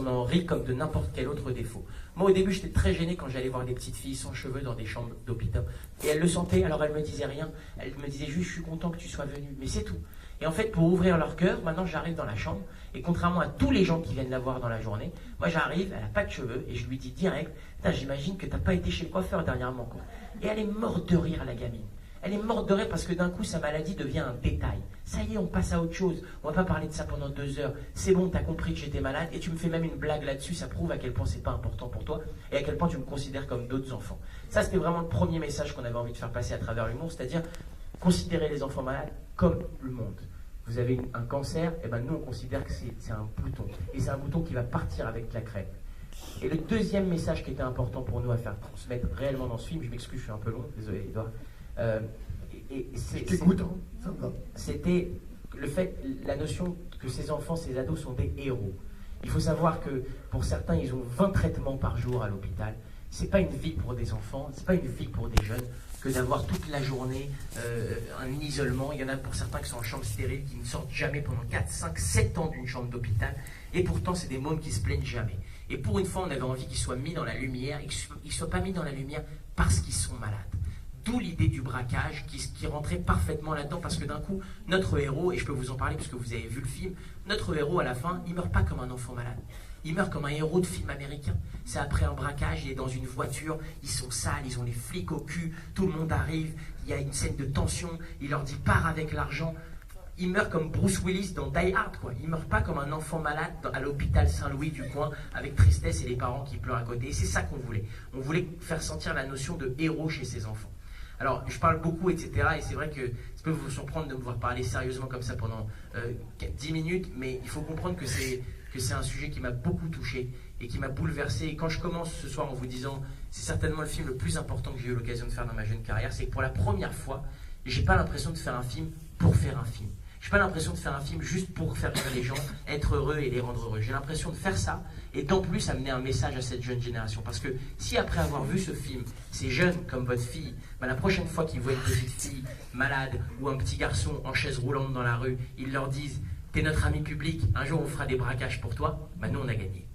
qu'on en rit comme de n'importe quel autre défaut. Moi, au début, j'étais très gêné quand j'allais voir des petites filles sans cheveux dans des chambres d'hôpital. Et elles le sentaient, alors elles me disaient rien. Elles me disaient juste, je suis content que tu sois venu. Mais c'est tout. Et en fait, pour ouvrir leur cœur, maintenant j'arrive dans la chambre, et contrairement à tous les gens qui viennent la voir dans la journée, moi j'arrive, elle n'a pas de cheveux, et je lui dis direct, j'imagine que tu n'as pas été chez le coiffeur dernièrement, quoi. Et elle est morte de rire, la gamine. Elle est morte de rire parce que d'un coup, sa maladie devient un détail. Ça y est, on passe à autre chose. On va pas parler de ça pendant 2 heures. C'est bon, tu as compris que j'étais malade, et tu me fais même une blague là-dessus, ça prouve à quel point c'est pas important pour toi, et à quel point tu me considères comme d'autres enfants. Ça, c'était vraiment le premier message qu'on avait envie de faire passer à travers l'humour, c'est-à-dire considérer les enfants malades comme le monde. Vous avez un cancer, et ben nous on considère que c'est un bouton. Et c'est un bouton qui va partir avec la crème. Et le deuxième message qui était important pour nous à faire transmettre réellement dans ce film, je m'excuse, je suis un peu long, désolé Edouard. Je t'écoute, hein, ça va. C'était le fait, la notion que ces enfants, ces ados sont des héros. Il faut savoir que pour certains, ils ont 20 traitements par jour à l'hôpital. C'est pas une vie pour des enfants, c'est pas une vie pour des jeunes que d'avoir toute la journée un isolement. Il y en a pour certains qui sont en chambre stérile, qui ne sortent jamais pendant 4, 5, 7 ans d'une chambre d'hôpital. Et pourtant, c'est des mômes qui se plaignent jamais. Et pour une fois, on avait envie qu'ils soient mis dans la lumière, et qu'ils ne soient pas mis dans la lumière parce qu'ils sont malades. D'où l'idée du braquage qui rentrait parfaitement là-dedans, parce que d'un coup, notre héros, et je peux vous en parler parce que vous avez vu le film, notre héros à la fin, il meurt pas comme un enfant malade. Il meurt comme un héros de film américain. C'est après un braquage, il est dans une voiture, ils sont sales, ils ont les flics au cul, tout le monde arrive, il y a une scène de tension, il leur dit pars avec l'argent. Il meurt comme Bruce Willis dans Die Hard, quoi. Il meurt pas comme un enfant malade à l'hôpital Saint-Louis du coin, avec tristesse et les parents qui pleurent à côté. Et c'est ça qu'on voulait. On voulait faire sentir la notion de héros chez ces enfants. Alors, je parle beaucoup, etc. Et c'est vrai que ça peut vous surprendre de me voir parler sérieusement comme ça pendant 10 minutes, mais il faut comprendre que c'est un sujet qui m'a beaucoup touché et qui m'a bouleversé. Et quand je commence ce soir en vous disant, c'est certainement le film le plus important que j'ai eu l'occasion de faire dans ma jeune carrière, c'est que pour la première fois, j'ai pas l'impression de faire un film pour faire un film. J'ai pas l'impression de faire un film juste pour faire rire les gens, être heureux et les rendre heureux. J'ai l'impression de faire ça et d'en plus amener un message à cette jeune génération. Parce que si après avoir vu ce film, ces jeunes comme votre fille, la prochaine fois qu'ils voient une petite fille malade ou un petit garçon en chaise roulante dans la rue, ils leur disent « T'es notre ami public, un jour on fera des braquages pour toi », nous on a gagné.